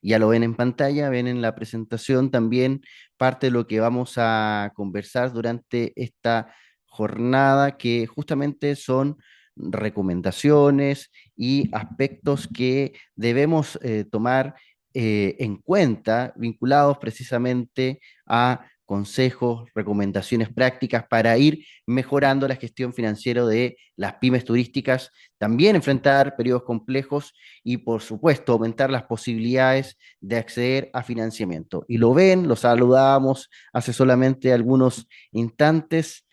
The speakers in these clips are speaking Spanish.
Ya lo ven en pantalla, ven en la presentación también parte de lo que vamos a conversar durante esta jornada, que justamente son recomendaciones y aspectos que debemos tomar en cuenta, vinculados precisamente a consejos, recomendaciones prácticas para ir mejorando la gestión financiera de las pymes turísticas, también enfrentar periodos complejos y, por supuesto, aumentar las posibilidades de acceder a financiamiento. Y lo ven, lo saludamos hace solamente algunos instantes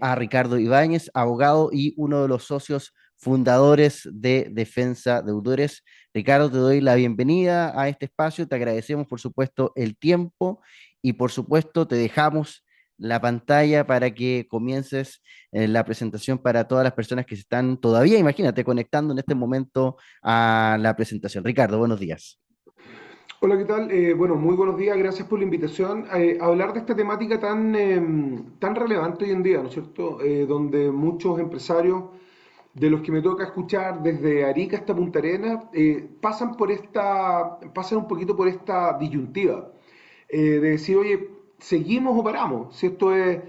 a Ricardo Ibáñez, abogado y uno de los socios fundadores de Defensa Deudores. Ricardo, te doy la bienvenida a este espacio, te agradecemos por supuesto el tiempo y por supuesto te dejamos la pantalla para que comiences la presentación para todas las personas que se están todavía, imagínate, conectando en este momento a la presentación. Ricardo, buenos días. Hola, ¿qué tal? Bueno, muy buenos días, gracias por la invitación a hablar de esta temática tan relevante hoy en día, ¿no es cierto? Donde muchos empresarios, de los que me toca escuchar desde Arica hasta Punta Arenas, pasan un poquito por esta disyuntiva, de decir, oye, ¿seguimos o paramos? Si esto es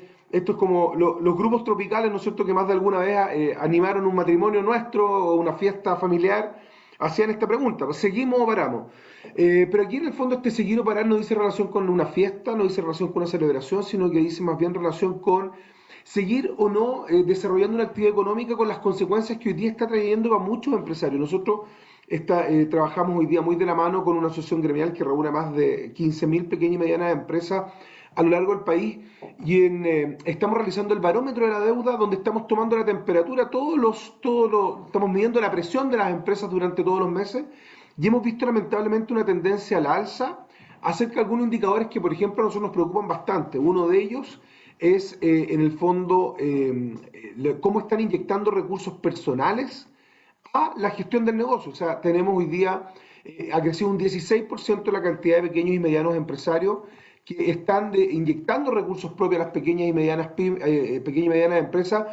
como los grupos tropicales, ¿no es cierto?, que más de alguna vez animaron un matrimonio nuestro o una fiesta familiar, hacían esta pregunta, pues, ¿seguimos o paramos? Pero aquí en el fondo este seguir o parar no dice relación con una fiesta, no dice relación con una celebración, sino que dice más bien relación con seguir o no desarrollando una actividad económica con las consecuencias que hoy día está trayendo para muchos empresarios. Nosotros trabajamos hoy día muy de la mano con una asociación gremial que reúne más de 15.000 pequeñas y medianas empresas a lo largo del país y estamos realizando el barómetro de la deuda donde estamos tomando la temperatura, estamos midiendo la presión de las empresas durante todos los meses y hemos visto lamentablemente una tendencia a la alza acerca de algunos indicadores que, por ejemplo, a nosotros nos preocupan bastante. Uno de ellos es, en el fondo, cómo están inyectando recursos personales a la gestión del negocio. O sea, tenemos hoy día, ha crecido un 16% la cantidad de pequeños y medianos empresarios que están inyectando recursos propios a las pequeñas y medianas empresas,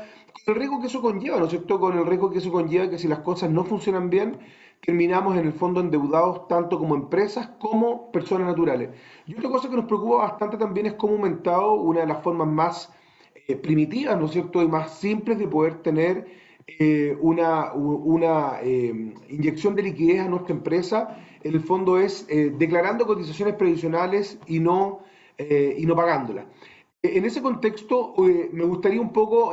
con el riesgo que eso conlleva, ¿no es cierto? Con el riesgo que eso conlleva que si las cosas no funcionan bien, terminamos en el fondo endeudados tanto como empresas como personas naturales. Y otra cosa que nos preocupa bastante también es cómo ha aumentado una de las formas más primitivas, ¿no es cierto?, y más simples de poder tener una inyección de liquidez a nuestra empresa. En el fondo es declarando cotizaciones previsionales y no pagándolas. En ese contexto, me gustaría un poco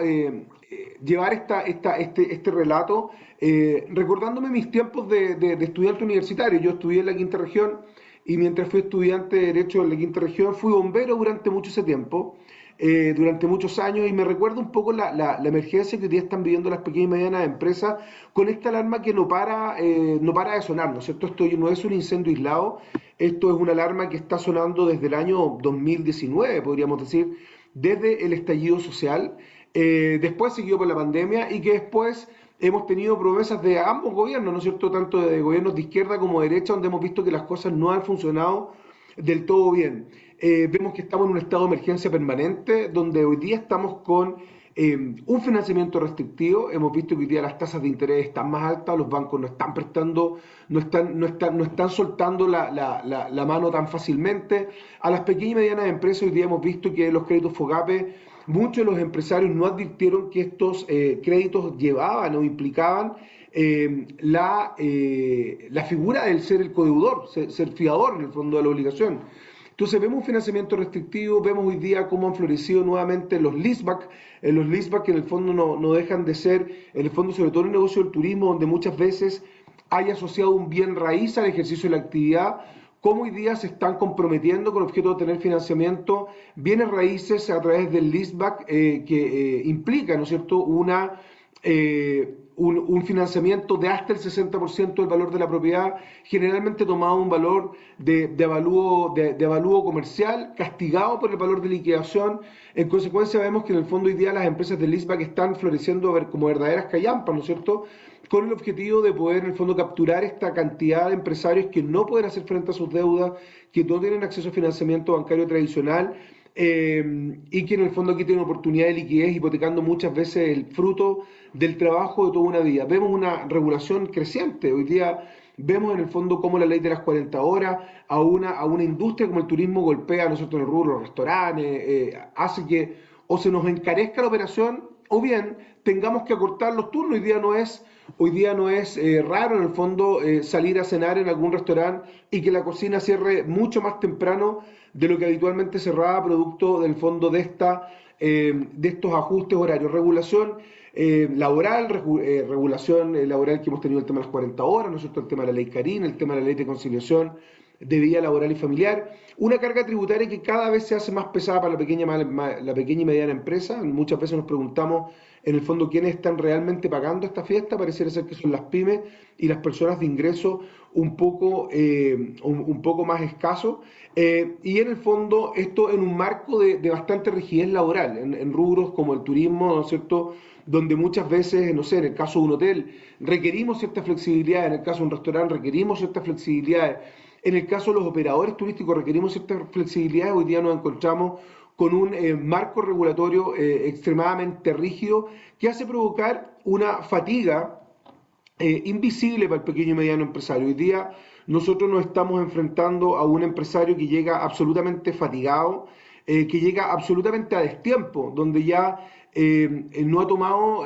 llevar este relato, recordándome mis tiempos de estudiante universitario. Yo estudié en la quinta región y mientras fui estudiante de Derecho en la quinta región, fui bombero durante mucho ese tiempo, durante muchos años, y me recuerdo un poco la emergencia que hoy día están viviendo las pequeñas y medianas empresas con esta alarma que no para de sonar, ¿no es cierto? Esto no es un incendio aislado, esto es una alarma que está sonando desde el año 2019, podríamos decir, desde el estallido social, después siguió por la pandemia y que después hemos tenido promesas de ambos gobiernos, ¿no es cierto?, tanto de gobiernos de izquierda como de derecha, donde hemos visto que las cosas no han funcionado del todo bien. Vemos que estamos en un estado de emergencia permanente, donde hoy día estamos con un financiamiento restrictivo. Hemos visto que hoy día las tasas de interés están más altas, los bancos no están prestando, no están soltando la mano tan fácilmente. A las pequeñas y medianas empresas hoy día hemos visto que los créditos FOGAPE, muchos de los empresarios no advirtieron que estos créditos llevaban o implicaban la figura del ser el codeudor, ser fiador en el fondo de la obligación. Entonces vemos un financiamiento restrictivo, vemos hoy día cómo han florecido nuevamente los leaseback que en el fondo no dejan de ser, en el fondo sobre todo en el negocio del turismo, donde muchas veces hay asociado un bien raíz al ejercicio de la actividad, cómo hoy día se están comprometiendo con el objeto de tener financiamiento, bienes raíces a través del leaseback que implica, ¿no es cierto?, un financiamiento de hasta el 60% del valor de la propiedad, generalmente tomado un valor de avalúo comercial, castigado por el valor de liquidación. En consecuencia, vemos que en el fondo hoy día las empresas de leaseback están floreciendo como verdaderas callampas, ¿no es cierto?, con el objetivo de poder en el fondo capturar esta cantidad de empresarios que no pueden hacer frente a sus deudas, que no tienen acceso a financiamiento bancario tradicional, y que en el fondo aquí tienen oportunidad de liquidez, hipotecando muchas veces el fruto del trabajo de toda una vida. Vemos una regulación creciente. Hoy día Vemos en el fondo cómo la ley de las 40 horas a una industria como el turismo golpea, ¿no es cierto?, en el rubro, los restaurantes, hace que o se nos encarezca la operación o bien tengamos que acortar los turnos. Hoy día no es raro en el fondo salir a cenar en algún restaurante y que la cocina cierre mucho más temprano de lo que habitualmente cerraba, producto del fondo de estos ajustes horarios. Regulación laboral que hemos tenido el tema de las 40 horas, ¿no es cierto?, el tema de la ley Carín, el tema de la ley de conciliación de vida laboral y familiar, una carga tributaria que cada vez se hace más pesada para la pequeña y mediana empresa. Muchas veces nos preguntamos en el fondo quiénes están realmente pagando esta fiesta. Pareciera ser que son las pymes y las personas de ingreso un poco más escasos, y en el fondo esto en un marco de bastante rigidez laboral, en rubros como el turismo, ¿no es cierto?, donde muchas veces, no sé, en el caso de un hotel requerimos cierta flexibilidad, en el caso de un restaurante requerimos cierta flexibilidad, en el caso de los operadores turísticos requerimos cierta flexibilidad. Hoy día nos encontramos con un marco regulatorio extremadamente rígido que hace provocar una fatiga invisible para el pequeño y mediano empresario. Hoy día nosotros nos estamos enfrentando a un empresario que llega absolutamente fatigado, que llega absolutamente a destiempo, donde ya no ha tomado,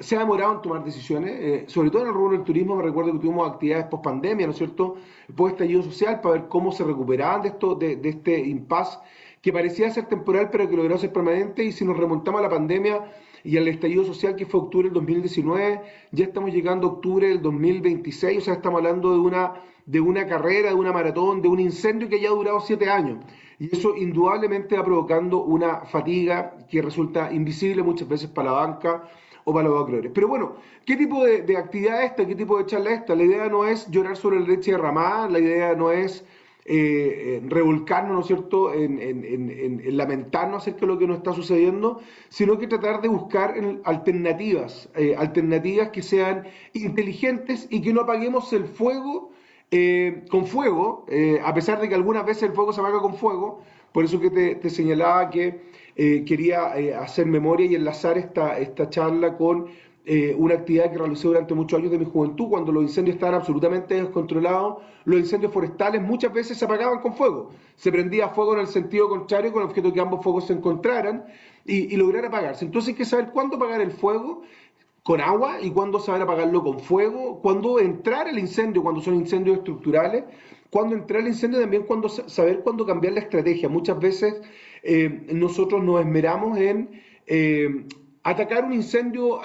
se ha demorado en tomar decisiones, sobre todo en el rubro del turismo. Me recuerdo que tuvimos actividades post pandemia, ¿no es cierto?, post estallido social, para ver cómo se recuperaban de este impasse que parecía ser temporal pero que logró ser permanente. Y si nos remontamos a la pandemia y al estallido social que fue octubre del 2019, ya estamos llegando a octubre del 2026, o sea, estamos hablando de una carrera, de una maratón, de un incendio que ya ha durado 7 años. Y eso indudablemente va provocando una fatiga que resulta invisible muchas veces para la banca o para los acreedores. Pero bueno, ¿qué tipo de actividad es esta? ¿Qué tipo de charla es esta? La idea no es llorar sobre la leche derramada, la idea no es revolcarnos, ¿no es cierto?, en lamentarnos acerca de lo que nos está sucediendo, sino que tratar de buscar alternativas, alternativas que sean inteligentes y que no apaguemos el fuego con fuego, a pesar de que algunas veces el fuego se apaga con fuego. Por eso que te señalaba que quería hacer memoria y enlazar esta charla con una actividad que realicé durante muchos años de mi juventud, cuando los incendios estaban absolutamente descontrolados. Los incendios forestales muchas veces se apagaban con fuego, se prendía fuego en el sentido contrario, con el objeto de que ambos fuegos se encontraran y lograr apagarse. Entonces hay que saber cuándo apagar el fuego con agua y cuándo saber apagarlo con fuego, cuándo entrar el incendio, cuando son incendios estructurales, cuándo entrar el incendio, también saber cuándo cambiar la estrategia. Muchas veces nosotros nos esmeramos en atacar un incendio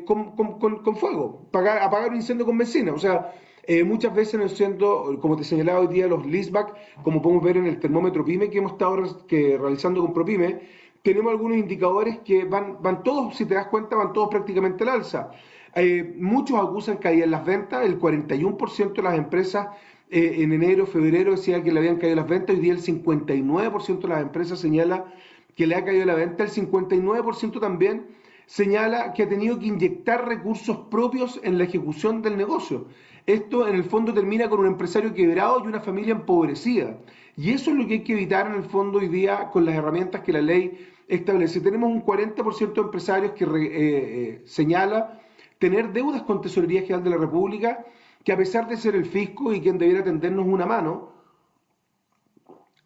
con fuego, apagar un incendio con benzina. O sea, muchas veces en el centro, como te señalaba hoy día, los leaseback, como podemos ver en el termómetro PYME que hemos estado realizando con ProPyme, tenemos algunos indicadores que van todos, si te das cuenta, van todos prácticamente al alza. Muchos acusan caída en las ventas. El 41% de las empresas en enero, febrero decía que le habían caído las ventas. Hoy día el 59% de las empresas señala que le ha caído la venta. El 59% también señala que ha tenido que inyectar recursos propios en la ejecución del negocio. Esto en el fondo termina con un empresario quebrado y una familia empobrecida. Y eso es lo que hay que evitar en el fondo hoy día con las herramientas que la ley establece. Tenemos un 40% de empresarios que señala tener deudas con Tesorería General de la República, que a pesar de ser el fisco y quien debiera tendernos una mano,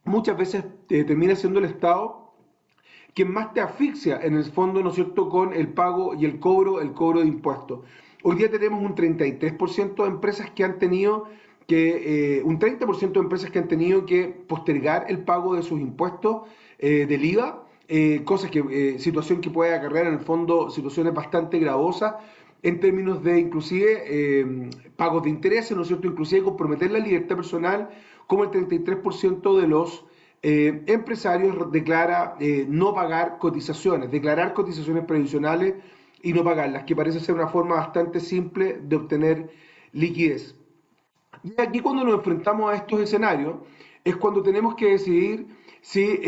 muchas veces termina siendo el Estado quien más te asfixia en el fondo, ¿no es cierto?, con el pago y el cobro de impuestos. Hoy día tenemos un 33% de empresas que han tenido un 30% de empresas que han tenido que postergar el pago de sus impuestos del IVA, situación que puede acarrear en el fondo situaciones bastante gravosas en términos de inclusive pagos de intereses, ¿no es cierto?, inclusive comprometer la libertad personal, como el 33% de los empresarios declara no pagar cotizaciones, declarar cotizaciones previsionales y no pagarlas, que parece ser una forma bastante simple de obtener liquidez. Y aquí cuando nos enfrentamos a estos escenarios es cuando tenemos que decidir si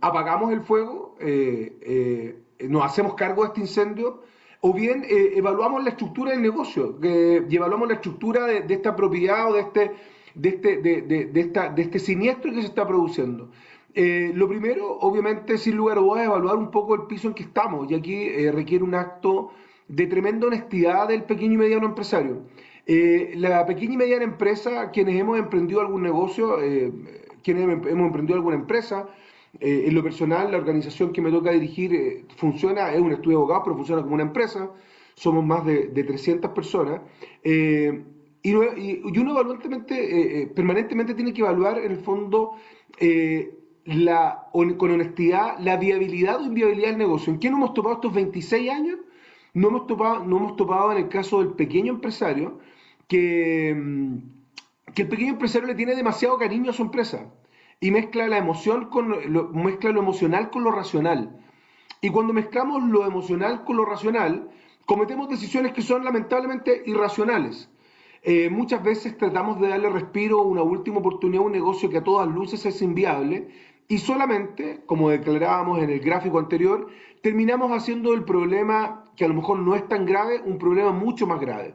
apagamos el fuego, nos hacemos cargo de este incendio, o bien evaluamos la estructura del negocio, y evaluamos la estructura de esta propiedad o de este siniestro que se está produciendo. Lo primero, obviamente, sin lugar a dudas, es evaluar un poco el piso en que estamos, y aquí requiere un acto de tremenda honestidad del pequeño y mediano empresario. La pequeña y mediana empresa, quienes hemos emprendido algún negocio, quienes hemos emprendido alguna empresa, en lo personal, la organización que me toca dirigir funciona, es un estudio de abogados, pero funciona como una empresa. Somos más de 300 personas. Y uno permanentemente tiene que evaluar, en el fondo, con honestidad, la viabilidad o inviabilidad del negocio. ¿En qué nos hemos topado estos 26 años? No hemos topado en el caso del pequeño empresario que, que el pequeño empresario le tiene demasiado cariño a su empresa y mezcla la emoción mezcla lo emocional con lo racional. Y cuando mezclamos lo emocional con lo racional, cometemos decisiones que son lamentablemente irracionales. Muchas veces tratamos de darle respiro, una última oportunidad a un negocio que a todas luces es inviable y solamente, como declarábamos en el gráfico anterior, terminamos haciendo el problema, que a lo mejor no es tan grave, un problema mucho más grave.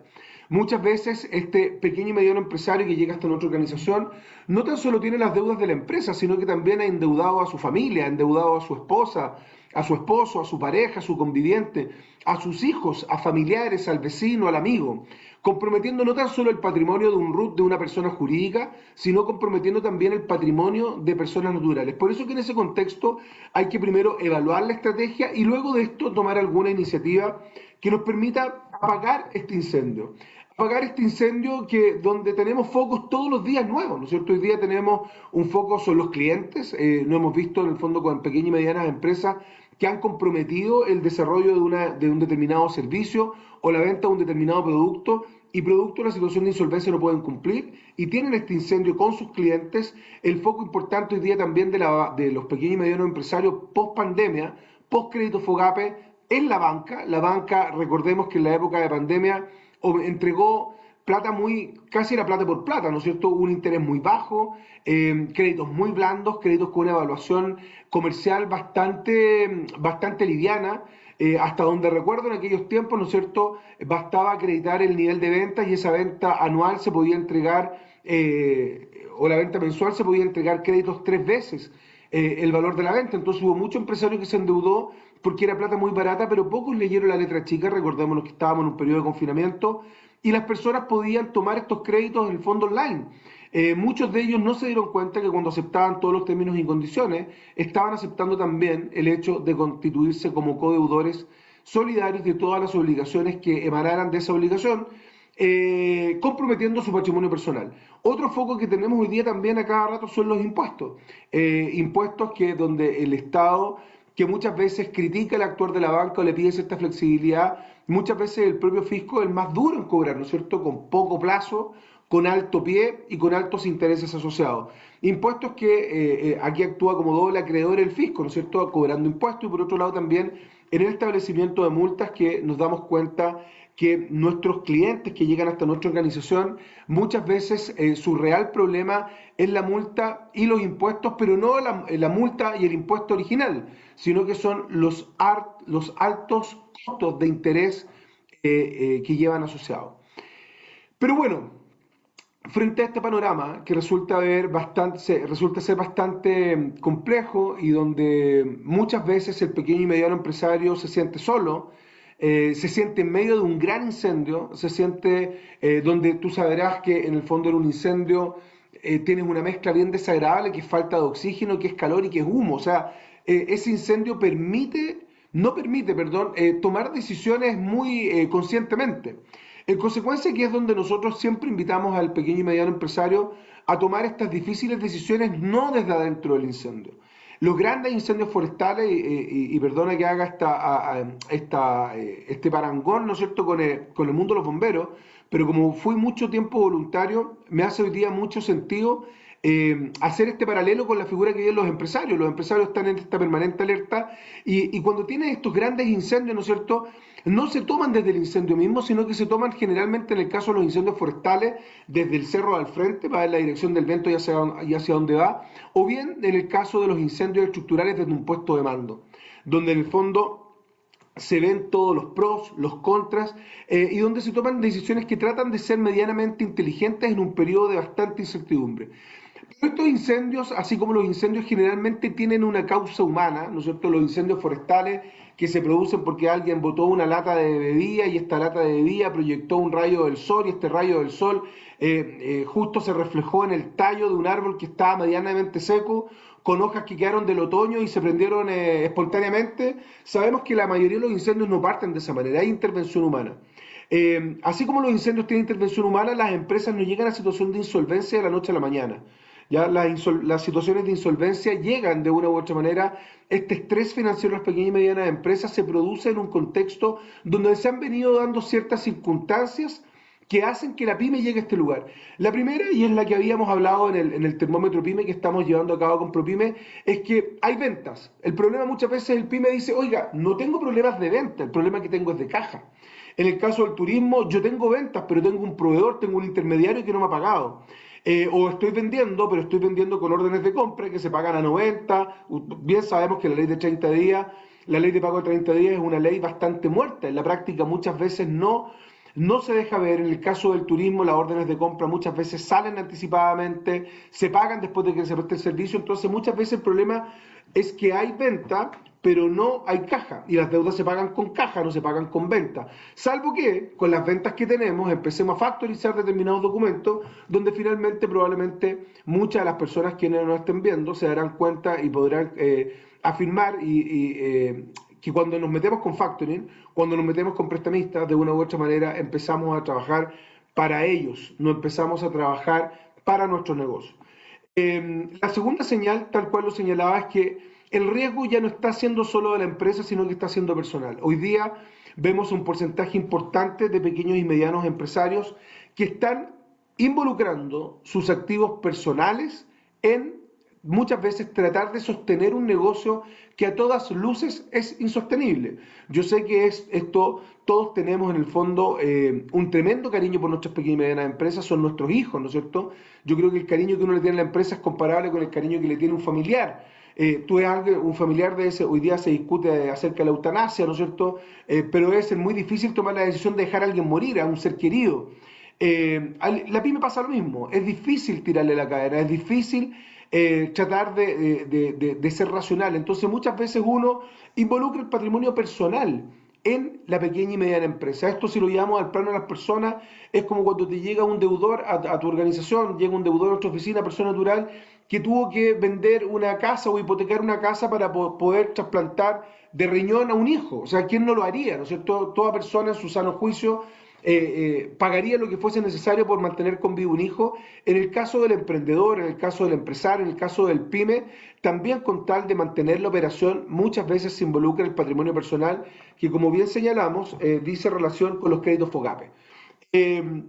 Muchas veces este pequeño y mediano empresario que llega hasta nuestra organización no tan solo tiene las deudas de la empresa, sino que también ha endeudado a su familia, ha endeudado a su esposa, a su esposo, a su pareja, a su conviviente, a sus hijos, a familiares, al vecino, al amigo, comprometiendo no tan solo el patrimonio de un RUT de una persona jurídica, sino comprometiendo también el patrimonio de personas naturales. Por eso que en ese contexto hay que primero evaluar la estrategia y luego de esto tomar alguna iniciativa que nos permita apagar este incendio. Apagar este incendio donde tenemos focos todos los días nuevos, ¿no es cierto? Hoy día tenemos un foco sobre los clientes, no hemos visto en el fondo con pequeñas y medianas empresas que han comprometido el desarrollo de un determinado servicio o la venta de un determinado producto y producto de la situación de insolvencia no pueden cumplir y tienen este incendio con sus clientes. El foco importante hoy día también de los pequeños y medianos empresarios post pandemia, post crédito FOGAPE, es la banca. La banca, recordemos que en la época de pandemia entregó plata casi era plata por plata, ¿no es cierto? Un interés muy bajo, créditos muy blandos, créditos con una evaluación comercial bastante liviana, hasta donde recuerdo en aquellos tiempos, ¿no es cierto? Bastaba acreditar el nivel de ventas y esa venta anual se podía entregar, o la venta mensual se podía entregar créditos 3 veces el valor de la venta. Entonces hubo mucho empresario que se endeudó porque era plata muy barata, pero pocos leyeron la letra chica. Recordémonos que estábamos en un periodo de confinamiento y las personas podían tomar estos créditos en el fondo online. Muchos de ellos no se dieron cuenta que cuando aceptaban todos los términos y condiciones, estaban aceptando también el hecho de constituirse como codeudores solidarios de todas las obligaciones que emanaran de esa obligación, comprometiendo su patrimonio personal. Otro foco que tenemos hoy día también a cada rato son los impuestos. Impuestos que donde el Estado, que muchas veces critica el actuar de la banca o le pide cierta flexibilidad, muchas veces el propio fisco es el más duro en cobrar, ¿no es cierto?, con poco plazo, con alto pie y con altos intereses asociados. Impuestos que aquí actúa como doble acreedor el fisco, ¿no es cierto?, cobrando impuestos y por otro lado también en el establecimiento de multas que nos damos cuenta que nuestros clientes que llegan hasta nuestra organización, muchas veces su real problema es la multa y los impuestos, pero no la multa y el impuesto original, sino que son los altos costos de interés que llevan asociados. Pero bueno, frente a este panorama que resulta ser bastante complejo y donde muchas veces el pequeño y mediano empresario se siente solo, se siente en medio de un gran incendio, se siente donde tú sabrás que en el fondo en un incendio tienes una mezcla bien desagradable que es falta de oxígeno, que es calor y que es humo. O sea, ese incendio no permite, perdón, tomar decisiones muy conscientemente. En consecuencia, aquí es donde nosotros siempre invitamos al pequeño y mediano empresario a tomar estas difíciles decisiones no desde adentro del incendio. Los grandes incendios forestales, y perdona que haga este parangón, ¿no es cierto?, con el mundo de los bomberos, pero como fui mucho tiempo voluntario, me hace hoy día mucho sentido hacer este paralelo con la figura que viven los empresarios. Los empresarios están en esta permanente alerta y cuando tienen estos grandes incendios, ¿no es cierto?, no se toman desde el incendio mismo, sino que se toman generalmente en el caso de los incendios forestales desde el cerro al frente para ver la dirección del viento y hacia dónde va, o bien en el caso de los incendios estructurales desde un puesto de mando, donde en el fondo se ven todos los pros, los contras, y donde se toman decisiones que tratan de ser medianamente inteligentes en un periodo de bastante incertidumbre. Estos incendios, así como los incendios generalmente tienen una causa humana, ¿no es cierto? Los incendios forestales que se producen porque alguien botó una lata de bebida y esta lata de bebida proyectó un rayo del sol y este rayo del sol justo se reflejó en el tallo de un árbol que estaba medianamente seco, con hojas que quedaron del otoño y se prendieron espontáneamente. Sabemos que la mayoría de los incendios no parten de esa manera, hay intervención humana. Así como los incendios tienen intervención humana, las empresas no llegan a situación de insolvencia de la noche a la mañana. Ya las situaciones de insolvencia llegan de una u otra manera. Este estrés financiero en las pequeñas y medianas empresas se produce en un contexto donde se han venido dando ciertas circunstancias que hacen que la pyme llegue a este lugar. La primera, y es la que habíamos hablado en el termómetro pyme que estamos llevando a cabo con ProPyme, es que hay ventas. El problema muchas veces el pyme dice, oiga, no tengo problemas de venta, el problema que tengo es de caja. En el caso del turismo, yo tengo ventas, pero tengo un proveedor, tengo un intermediario que no me ha pagado. O estoy vendiendo, pero estoy vendiendo con órdenes de compra que se pagan a 90. Bien sabemos que la ley de 30 días, la ley de pago de 30 días es una ley bastante muerta. En la práctica muchas veces no se deja ver. En el caso del turismo, las órdenes de compra muchas veces salen anticipadamente, se pagan después de que se preste el servicio. Entonces muchas veces el problema es que hay venta, pero no hay caja. Y las deudas se pagan con caja, no se pagan con venta. Salvo que con las ventas que tenemos empecemos a factorizar determinados documentos, donde finalmente probablemente muchas de las personas quienes nos estén viendo se darán cuenta y podrán afirmar que cuando nos metemos con factoring, cuando nos metemos con prestamistas, de una u otra manera empezamos a trabajar para ellos, no empezamos a trabajar para nuestros negocios. La segunda señal, tal cual lo señalaba, es que el riesgo ya no está siendo solo de la empresa, sino que está siendo personal. Hoy día vemos un porcentaje importante de pequeños y medianos empresarios que están involucrando sus activos personales en muchas veces tratar de sostener un negocio que a todas luces es insostenible. Yo sé que esto, todos tenemos en el fondo un tremendo cariño por nuestras pequeñas y medianas empresas, son nuestros hijos, ¿no es cierto? Yo creo que el cariño que uno le tiene a la empresa es comparable con el cariño que le tiene un familiar. Tú eres un familiar de ese, hoy día se discute acerca de la eutanasia, ¿no es cierto? Pero es muy difícil tomar la decisión de dejar a alguien morir, a un ser querido. La pyme pasa lo mismo, es difícil tirarle la cadera, es difícil tratar de ser racional. Entonces muchas veces uno involucra el patrimonio personal en la pequeña y mediana empresa. Esto si lo llevamos al plano de las personas, es como cuando te llega un deudor a tu organización, llega un deudor a tu oficina, persona natural, que tuvo que vender una casa o hipotecar una casa para poder trasplantar de riñón a un hijo. O sea, ¿quién no lo haría? ¿No es cierto? Toda persona en su sano juicio pagaría lo que fuese necesario por mantener con vida un hijo. En el caso del emprendedor, en el caso del empresario, en el caso del pyme, también con tal de mantener la operación, muchas veces se involucra el patrimonio personal, que como bien señalamos, dice relación con los créditos FOGAPE. Eh,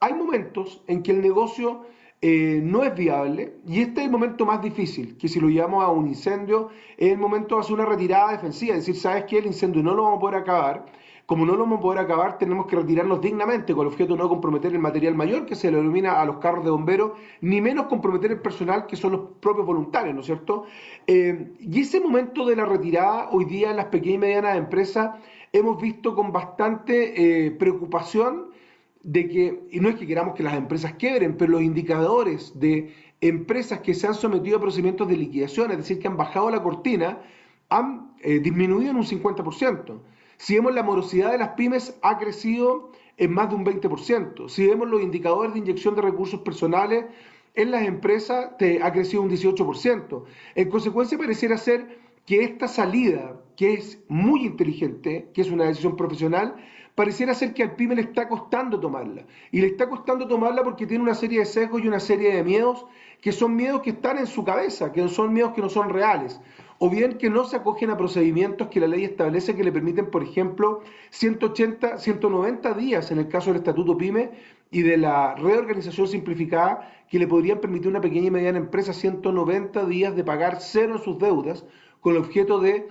Hay momentos en que el negocio no es viable y este es el momento más difícil, que si lo llevamos a un incendio, es el momento de hacer una retirada defensiva, es decir, sabes que el incendio no lo vamos a poder acabar, como no lo vamos a poder acabar, tenemos que retirarnos dignamente con el objeto de no comprometer el material mayor que se le denomina a los carros de bomberos, ni menos comprometer el personal que son los propios voluntarios, ¿no es cierto? Y ese momento de la retirada, hoy día en las pequeñas y medianas empresas, hemos visto con bastante preocupación de que, y no es que queramos que las empresas quiebren, pero los indicadores de empresas que se han sometido a procedimientos de liquidación, es decir, que han bajado la cortina, han disminuido en un 50%. Si vemos la morosidad de las pymes, ha crecido en más de un 20%. Si vemos los indicadores de inyección de recursos personales en las empresas, ha crecido un 18%. En consecuencia, pareciera ser que esta salida, que es muy inteligente, que es una decisión profesional, pareciera ser que al pyme le está costando tomarla. Y le está costando tomarla porque tiene una serie de sesgos y una serie de miedos que son miedos que están en su cabeza, que son miedos que no son reales. O bien que no se acogen a procedimientos que la ley establece que le permiten, por ejemplo, 180, 190 días en el caso del Estatuto PYME y de la reorganización simplificada que le podrían permitir a una pequeña y mediana empresa 190 días de pagar cero en sus deudas con el objeto de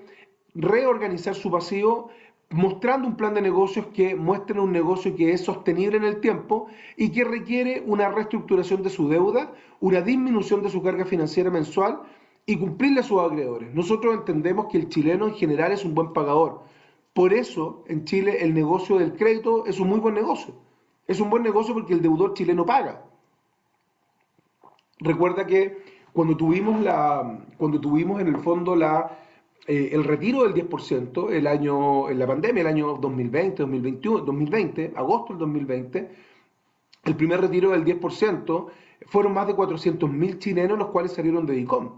reorganizar su pasivo mostrando un plan de negocios que muestre un negocio que es sostenible en el tiempo y que requiere una reestructuración de su deuda, una disminución de su carga financiera mensual y cumplirle a sus acreedores. Nosotros entendemos que el chileno en general es un buen pagador. Por eso, en Chile, el negocio del crédito es un muy buen negocio. Es un buen negocio porque el deudor chileno paga. recuerda que cuando tuvimos en el fondo el retiro del 10% en la pandemia, el año 2020, 2021, 2020, agosto del 2020, el primer retiro del 10% fueron más de 400.000 chilenos los cuales salieron de DICOM.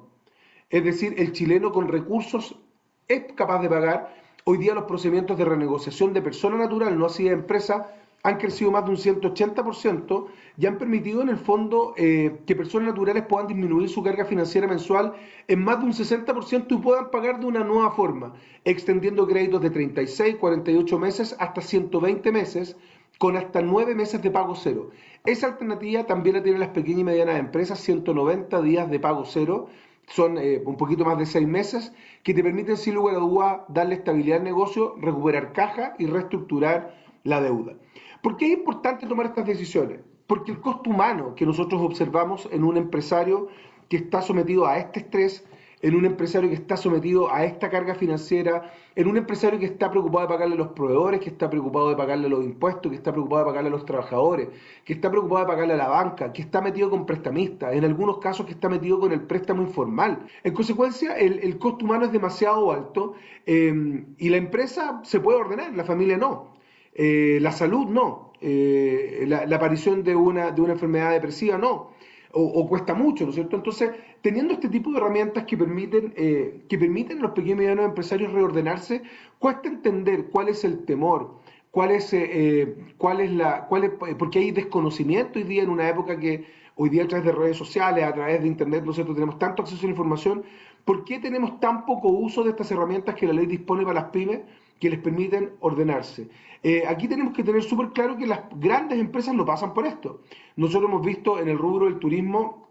Es decir, el chileno con recursos es capaz de pagar. Hoy día los procedimientos de renegociación de persona natural, no así de empresa, han crecido más de un 180% y han permitido en el fondo que personas naturales puedan disminuir su carga financiera mensual en más de un 60% y puedan pagar de una nueva forma, extendiendo créditos de 36, 48 meses hasta 120 meses, con hasta 9 meses de pago cero. Esa alternativa también la tienen las pequeñas y medianas empresas, 190 días de pago cero, son un poquito más de 6 meses, que te permiten sin lugar a duda darle estabilidad al negocio, recuperar caja y reestructurar la deuda. ¿Por qué es importante tomar estas decisiones? Porque el costo humano que nosotros observamos en un empresario que está sometido a este estrés, en un empresario que está sometido a esta carga financiera, en un empresario que está preocupado de pagarle a los proveedores, que está preocupado de pagarle los impuestos, que está preocupado de pagarle a los trabajadores, que está preocupado de pagarle a la banca, que está metido con prestamistas, en algunos casos que está metido con el préstamo informal. En consecuencia, el costo humano es demasiado alto y la empresa se puede ordenar, la familia no. La salud no, la aparición de una enfermedad depresiva no, o cuesta mucho, ¿no es cierto? Entonces, teniendo este tipo de herramientas que permiten a los pequeños y medianos empresarios reordenarse, cuesta entender cuál es el temor, porque hay desconocimiento hoy día en una época que hoy día a través de redes sociales, a través de internet, ¿no es cierto? Tenemos tanto acceso a la información. ¿Por qué tenemos tan poco uso de estas herramientas que la ley dispone para las pymes que les permiten ordenarse? Aquí tenemos que tener súper claro que las grandes empresas no pasan por esto. Nosotros hemos visto en el rubro del turismo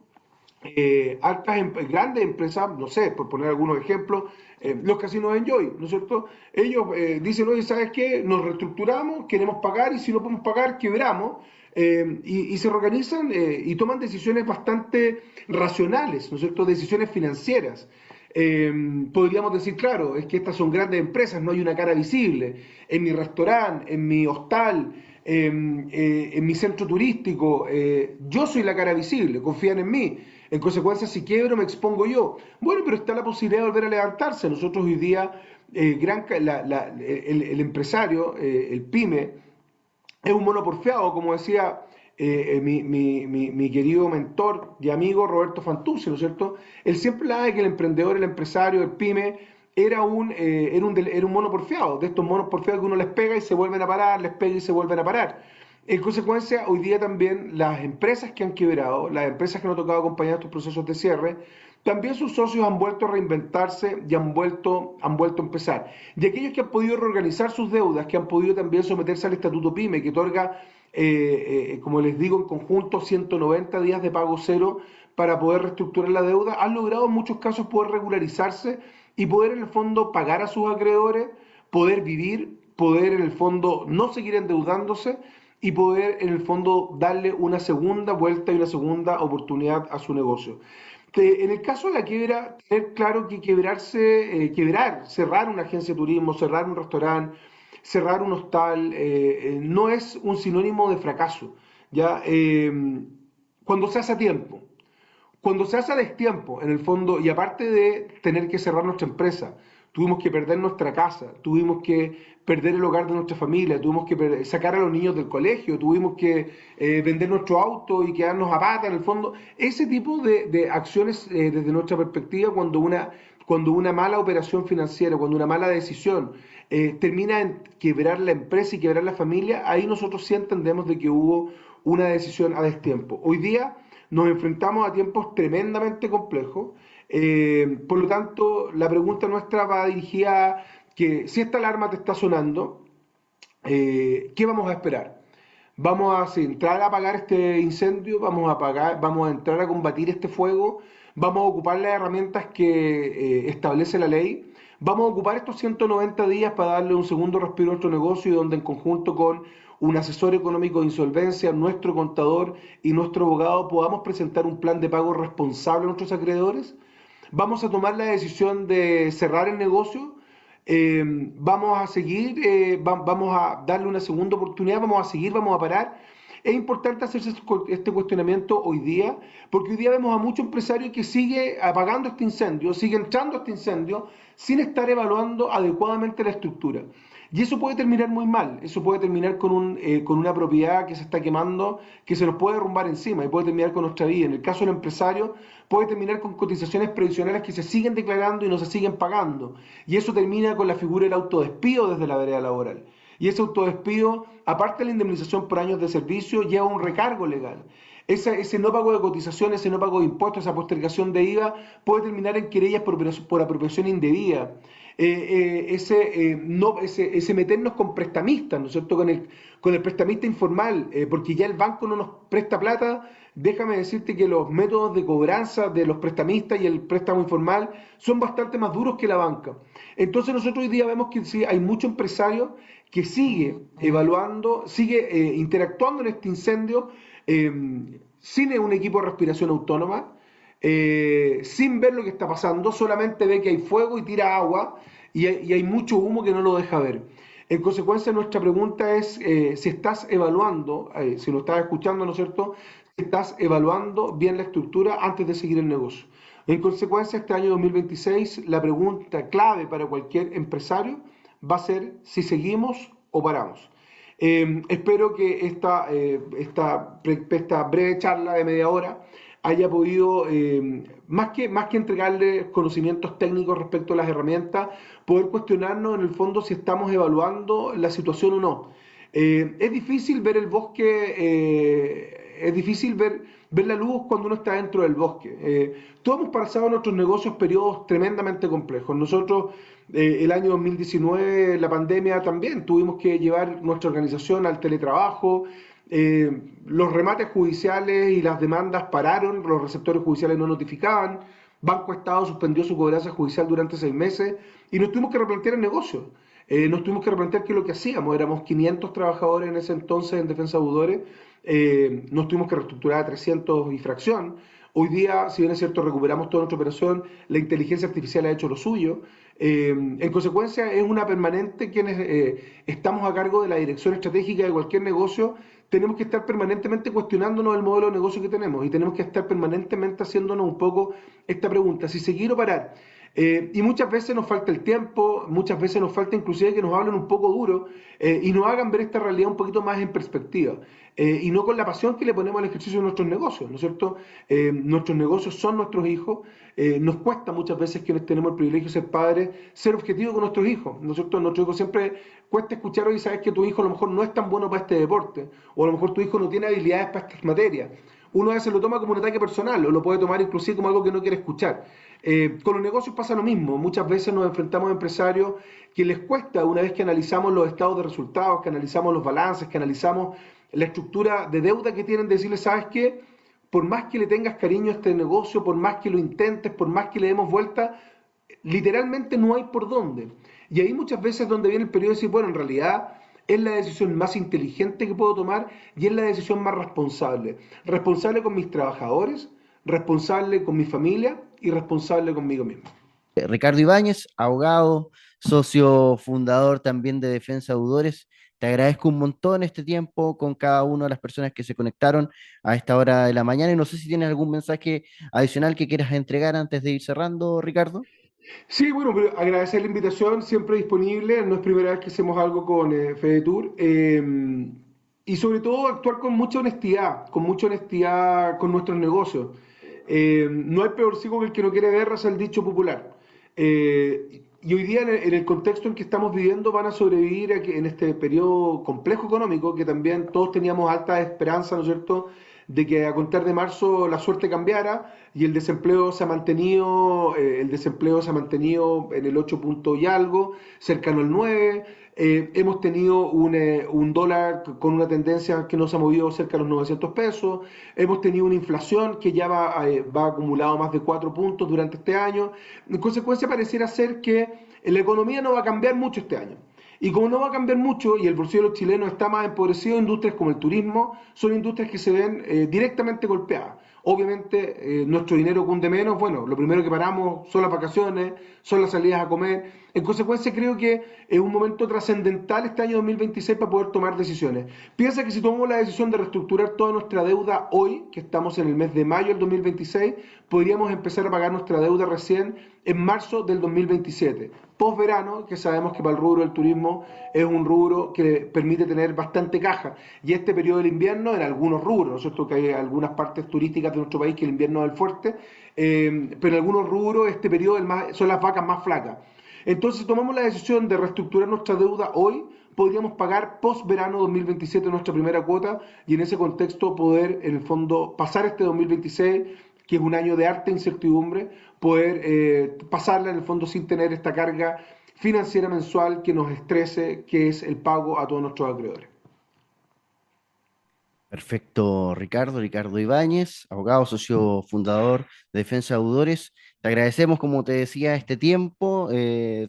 grandes empresas, no sé, por poner algunos ejemplos, los casinos Enjoy, ¿no es cierto? Ellos dicen, oye, ¿sabes qué? Nos reestructuramos, queremos pagar y si no podemos pagar, quebramos. Y se reorganizan y toman decisiones bastante racionales, ¿no es cierto? Decisiones financieras. Podríamos decir, claro, es que estas son grandes empresas, no hay una cara visible. En mi restaurante, en mi hostal, en mi centro turístico, yo soy la cara visible, confían en mí. En consecuencia, si quiebro, me expongo yo. Bueno, pero está la posibilidad de volver a levantarse. Nosotros hoy día, el empresario, el pyme, es un mono porfiado, como decía mi querido mentor y amigo Roberto Fantuzzi, ¿no es cierto? Él siempre hablaba de que el emprendedor, el empresario, el pyme, era un mono porfiado, de estos monos porfiados que uno les pega y se vuelven a parar, les pega y se vuelven a parar. En consecuencia, hoy día también las empresas que han quebrado, las empresas que no han tocado acompañar estos procesos de cierre, también sus socios han vuelto a reinventarse y han vuelto a empezar. Y aquellos que han podido reorganizar sus deudas, que han podido también someterse al Estatuto PYME, que otorga, como les digo, en conjunto 190 días de pago cero para poder reestructurar la deuda, han logrado en muchos casos poder regularizarse y poder en el fondo pagar a sus acreedores, poder vivir, poder en el fondo no seguir endeudándose y poder en el fondo darle una segunda vuelta y una segunda oportunidad a su negocio. En el caso de la quiebra, tener claro que cerrar una agencia de turismo, cerrar un restaurante, cerrar un hostal, no es un sinónimo de fracaso. ¿Ya? Cuando se hace a tiempo, cuando se hace a destiempo, en el fondo, y aparte de tener que cerrar nuestra empresa, tuvimos que perder nuestra casa, tuvimos que perder el hogar de nuestra familia, tuvimos que sacar a los niños del colegio, tuvimos que vender nuestro auto y quedarnos a pata, en el fondo. Ese tipo de acciones, desde nuestra perspectiva, cuando una mala operación financiera, cuando una mala decisión termina en quebrar la empresa y quebrar la familia, ahí nosotros sí entendemos de que hubo una decisión a destiempo. Hoy día nos enfrentamos a tiempos tremendamente complejos. Por lo tanto, la pregunta nuestra va dirigida a que si esta alarma te está sonando, ¿qué vamos a esperar? ¿Vamos a entrar a apagar este incendio? ¿Vamos a entrar a combatir este fuego? ¿Vamos a ocupar las herramientas que establece la ley? ¿Vamos a ocupar estos 190 días para darle un segundo respiro a nuestro negocio y donde en conjunto con un asesor económico de insolvencia, nuestro contador y nuestro abogado podamos presentar un plan de pago responsable a nuestros acreedores? ¿Vamos a tomar la decisión de cerrar el negocio? ¿Vamos a seguir? ¿Vamos a darle una segunda oportunidad? ¿Vamos a seguir? ¿Vamos a parar? Es importante hacerse este cuestionamiento hoy día, porque hoy día vemos a muchos empresarios que sigue apagando este incendio, sigue entrando a este incendio sin estar evaluando adecuadamente la estructura. Y eso puede terminar muy mal, eso puede terminar con una propiedad que se está quemando, que se nos puede derrumbar encima y puede terminar con nuestra vida. En el caso del empresario, puede terminar con cotizaciones previsionales que se siguen declarando y no se siguen pagando. Y eso termina con la figura del autodespido desde la vereda laboral. Y ese autodespido, aparte de la indemnización por años de servicio, lleva un recargo legal. Ese no pago de cotizaciones, ese no pago de impuestos, esa postergación de IVA puede terminar en querellas por apropiación indebida. Ese meternos con prestamistas, ¿no es cierto? Con el prestamista informal, porque ya el banco no nos presta plata. Déjame decirte que los métodos de cobranza de los prestamistas y el préstamo informal son bastante más duros que la banca. Entonces nosotros hoy día vemos que sí, hay mucho empresario que sigue evaluando, sigue interactuando en este incendio eh, sin un equipo de respiración autónoma, sin ver lo que está pasando, solamente ve que hay fuego y tira agua y hay mucho humo que no lo deja ver. En consecuencia, nuestra pregunta es si estás evaluando, si lo estás escuchando, ¿no es cierto? Si estás evaluando bien la estructura antes de seguir el negocio. En consecuencia, este año 2026, la pregunta clave para cualquier empresario va a ser si seguimos o paramos. Espero que esta breve charla de media hora haya podido, más que entregarle conocimientos técnicos respecto a las herramientas, poder cuestionarnos en el fondo si estamos evaluando la situación o no. Es difícil ver el bosque, es difícil ver la luz cuando uno está dentro del bosque. Todos hemos pasado en nuestros negocios periodos tremendamente complejos. Nosotros, el año 2019, la pandemia también, tuvimos que llevar nuestra organización al teletrabajo. Los remates judiciales y las demandas pararon, los receptores judiciales no notificaban, Banco Estado suspendió su cobranza judicial durante 6 meses y nos tuvimos que replantear el negocio. Nos tuvimos que replantear qué es lo que hacíamos. Éramos 500 trabajadores en ese entonces en defensa de deudores. Nos tuvimos que reestructurar a 300 y fracción. Hoy día, si bien es cierto, recuperamos toda nuestra operación, la inteligencia artificial ha hecho lo suyo. En consecuencia, es una permanente quienes estamos a cargo de la dirección estratégica de cualquier negocio. Tenemos que estar permanentemente cuestionándonos el modelo de negocio que tenemos y tenemos que estar permanentemente haciéndonos un poco esta pregunta, si seguir o parar. Y muchas veces nos falta el tiempo, muchas veces nos falta inclusive que nos hablen un poco duro y nos hagan ver esta realidad un poquito más en perspectiva. Y no con la pasión que le ponemos al ejercicio de nuestros negocios, ¿no es cierto? Nuestros negocios son nuestros hijos, nos cuesta muchas veces quienes tenemos el privilegio de ser padres, ser objetivos con nuestros hijos, ¿no es cierto? Nuestros hijos siempre cuesta escuchar hoy, sabes que tu hijo a lo mejor no es tan bueno para este deporte, o a lo mejor tu hijo no tiene habilidades para estas materias. Uno a veces lo toma como un ataque personal, o lo puede tomar inclusive como algo que no quiere escuchar. Con los negocios pasa lo mismo, muchas veces nos enfrentamos a empresarios que les cuesta, una vez que analizamos los estados de resultados, que analizamos los balances, que analizamos la estructura de deuda que tienen, decirles, ¿sabes qué? Por más que le tengas cariño a este negocio, por más que lo intentes, por más que le demos vuelta, literalmente no hay por dónde. Y ahí muchas veces donde viene el periodo de decir, bueno, en realidad es la decisión más inteligente que puedo tomar y es la decisión más responsable. Responsable con mis trabajadores, responsable con mi familia y responsable conmigo mismo. Ricardo Ibáñez, abogado, socio fundador también de Defensa Deudores. Te agradezco un montón este tiempo con cada una de las personas que se conectaron a esta hora de la mañana y no sé si tienes algún mensaje adicional que quieras entregar antes de ir cerrando, Ricardo. Sí, bueno, pero agradecer la invitación, siempre disponible. No es primera vez que hacemos algo con FedeTour. Y sobre todo actuar con mucha honestidad con nuestros negocios. No hay peor ciego que el que no quiere ver, es el dicho popular. Y hoy día, en el contexto en que estamos viviendo, van a sobrevivir en este periodo complejo económico, que también todos teníamos alta esperanza, ¿no es cierto?, de que a contar de marzo la suerte cambiara y el desempleo se ha mantenido en el 8 punto y algo, cercano al 9. Hemos tenido un dólar con una tendencia que nos ha movido cerca de los 900 pesos, hemos tenido una inflación que ya va acumulado más de 4 puntos durante este año. En consecuencia, pareciera ser que la economía no va a cambiar mucho este año. Y como no va a cambiar mucho y el bolsillo de los chilenos está más empobrecido, industrias como el turismo son industrias que se ven directamente golpeadas. Obviamente nuestro dinero cunde menos, bueno, lo primero que paramos son las vacaciones, son las salidas a comer. En consecuencia, creo que es un momento trascendental este año 2026 para poder tomar decisiones. Piensa que si tomamos la decisión de reestructurar toda nuestra deuda hoy, que estamos en el mes de mayo del 2026, podríamos empezar a pagar nuestra deuda recién en marzo del 2027. Post verano, que sabemos que para el rubro del turismo es un rubro que permite tener bastante caja. Y este periodo del invierno, en algunos rubros, ¿no es cierto? Que hay algunas partes turísticas de nuestro país que el invierno es el fuerte, pero en algunos rubros este periodo son las vacas más flacas. Entonces, si tomamos la decisión de reestructurar nuestra deuda hoy, podríamos pagar post verano 2027 nuestra primera cuota y en ese contexto poder, en el fondo, pasar este 2026, que es un año de harta incertidumbre, poder pasarla en el fondo sin tener esta carga financiera mensual que nos estrese, que es el pago a todos nuestros acreedores. Perfecto, Ricardo, Ricardo Ibáñez, abogado, socio fundador de Defensa de Deudores. Te agradecemos, como te decía, este tiempo,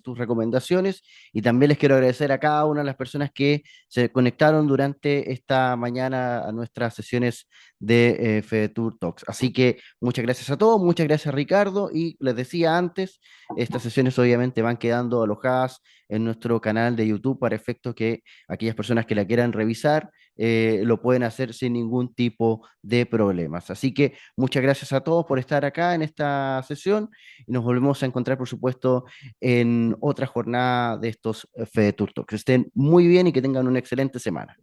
tus recomendaciones y también les quiero agradecer a cada una de las personas que se conectaron durante esta mañana a nuestras sesiones de FEDETUR Talks. Así que muchas gracias a todos, muchas gracias, Ricardo, y les decía antes, estas sesiones obviamente van quedando alojadas en nuestro canal de YouTube para efecto que aquellas personas que la quieran revisar lo pueden hacer sin ningún tipo de problemas. Así que muchas gracias a todos por estar acá en esta sesión y nos volvemos a encontrar, por supuesto, en otra jornada de estos FEDETUR Talks. Que estén muy bien y que tengan una excelente semana.